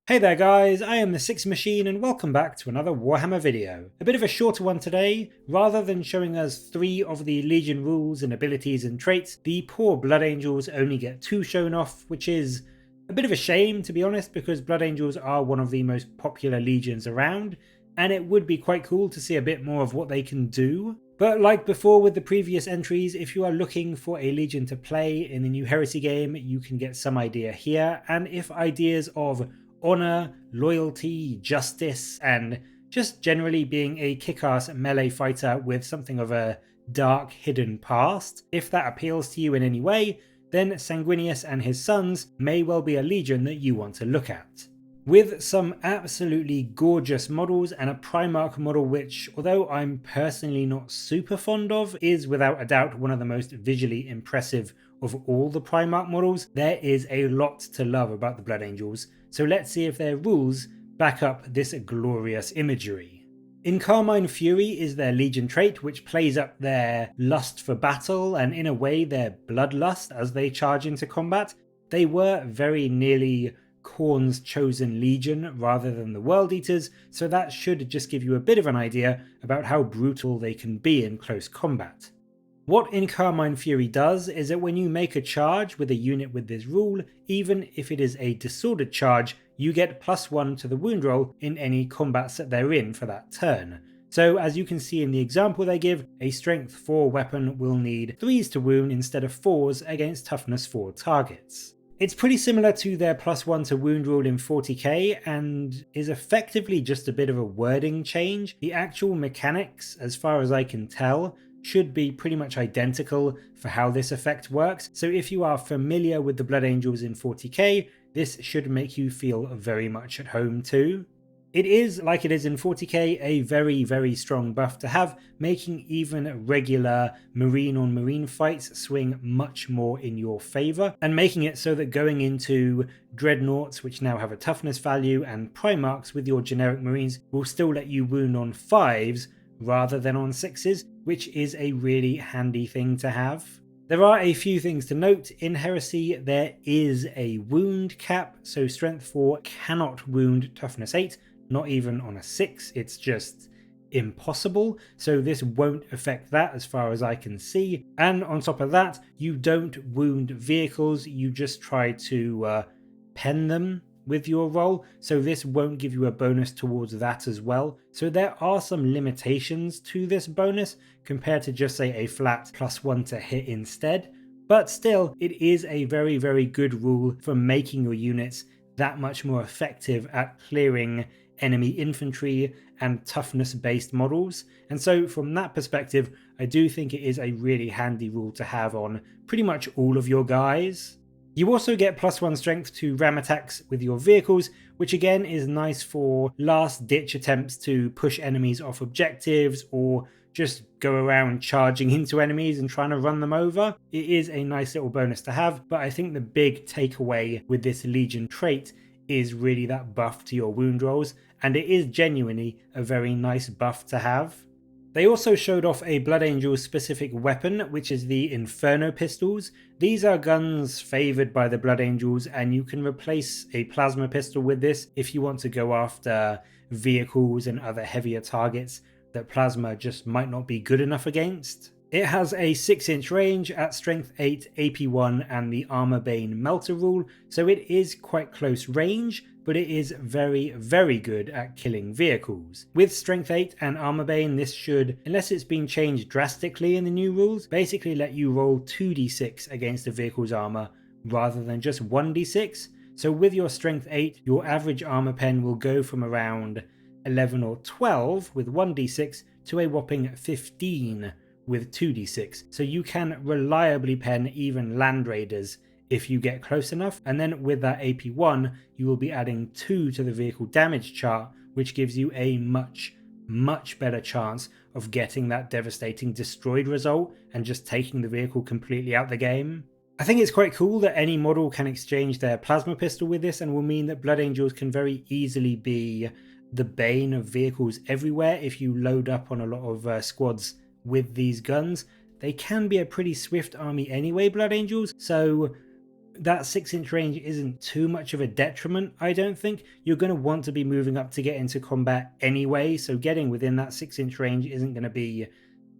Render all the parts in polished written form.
Hey there guys, I am the Six Machine and welcome back to another Warhammer video. A bit of a shorter one today. Rather than showing us 3 of the Legion rules and abilities and traits, the poor Blood Angels only get 2 shown off, which is a bit of a shame to be honest, because Blood Angels are one of the most popular legions around, and it would be quite cool to see a bit more of what they can do. But like before with the previous entries, if you are looking for a legion to play in the new Heresy game, you can get some idea here, and if ideas of honor, loyalty, justice, and just generally being a kick-ass melee fighter with something of a dark hidden past. If that appeals to you in any way, then Sanguinius and his sons may well be a legion that you want to look at. With some absolutely gorgeous models and a Primarch model which, although I'm personally not super fond of, is without a doubt one of the most visually impressive of all the Primarch models, there is a lot to love about the Blood Angels, so let's see if their rules back up this glorious imagery. Encarmine Fury is their Legion trait, which plays up their lust for battle and in a way their bloodlust as they charge into combat. They were very nearly Khorne's chosen legion rather than the World Eaters, so that should just give you a bit of an idea about how brutal they can be in close combat. What Encarmine Fury does is that when you make a charge with a unit with this rule, even if it is a disordered charge, you get +1 to the wound roll in any combats that they're in for that turn. So as you can see in the example they give, a strength 4 weapon will need 3s to wound instead of 4s against toughness 4 targets. It's pretty similar to their +1 to wound rule in 40k and is effectively just a bit of a wording change. The actual mechanics, as far as I can tell, should be pretty much identical for how this effect works, so if you are familiar with the Blood Angels in 40k, this should make you feel very much at home too. It is, like it is in 40k, a very strong buff to have, making even regular marine on marine fights swing much more in your favour, and making it so that going into dreadnoughts, which now have a toughness value, and primarchs with your generic marines will still let you wound on 5s rather than on 6s, which is a really handy thing to have. There are a few things to note. In Heresy there is a wound cap, so strength 4 cannot wound toughness 8, not even on a 6, it's just impossible, so this won't affect that as far as I can see. And on top of that, you don't wound vehicles, you just try to pen them with your roll, so this won't give you a bonus towards that as well. So there are some limitations to this bonus compared to just say a flat +1 to hit instead, but still it is a very good rule for making your units that much more effective at clearing enemy infantry and toughness based models, and so from that perspective I do think it is a really handy rule to have on pretty much all of your guys. You also get +1 strength to ram attacks with your vehicles, which again is nice for last ditch attempts to push enemies off objectives or just go around charging into enemies and trying to run them over. It is a nice little bonus to have, but I think the big takeaway with this Legion trait is really that buff to your wound rolls, and it is genuinely a very nice buff to have. They also showed off a Blood Angel specific weapon, which is the Inferno Pistols. These are guns favoured by the Blood Angels, and you can replace a plasma pistol with this if you want to go after vehicles and other heavier targets that plasma just might not be good enough against. It has a 6-inch range at strength 8, AP1 and the Armor Bane Melta rule, so it is quite close range, but it is very good at killing vehicles. With strength 8 and Armor Bane, this should, unless it's been changed drastically in the new rules, basically let you roll 2d6 against a vehicle's armor rather than just 1d6. So with your strength 8, your average armor pen will go from around 11 or 12 with 1d6 to a whopping 15 with 2d6, so you can reliably pen even land raiders if you get close enough. And then with that AP1 you will be adding 2 to the vehicle damage chart, which gives you a much better chance of getting that devastating destroyed result and just taking the vehicle completely out the game. I think it's quite cool that any model can exchange their plasma pistol with this, and will mean that Blood Angels can very easily be the bane of vehicles everywhere if you load up on a lot of squads with these guns. They can be a pretty swift army anyway, Blood Angels, so that 6-inch range isn't too much of a detriment, I don't think. You're going to want to be moving up to get into combat anyway, so getting within that 6-inch range isn't going to be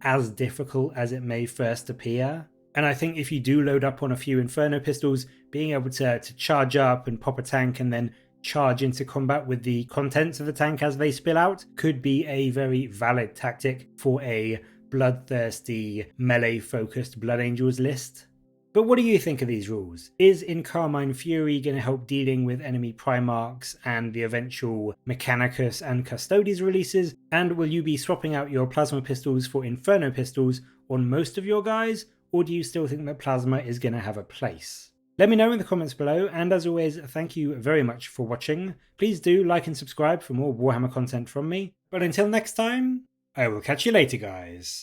as difficult as it may first appear. And I think if you do load up on a few Inferno Pistols, being able to charge up and pop a tank and then charge into combat with the contents of the tank as they spill out could be a very valid tactic for a bloodthirsty, melee-focused Blood Angels list. But what do you think of these rules? Is Encarmine Fury going to help dealing with enemy Primarchs and the eventual Mechanicus and Custodes releases? And will you be swapping out your Plasma Pistols for Inferno Pistols on most of your guys? Or do you still think that Plasma is going to have a place? Let me know in the comments below, and as always, thank you very much for watching. Please do like and subscribe for more Warhammer content from me. But until next time, I will catch you later, guys.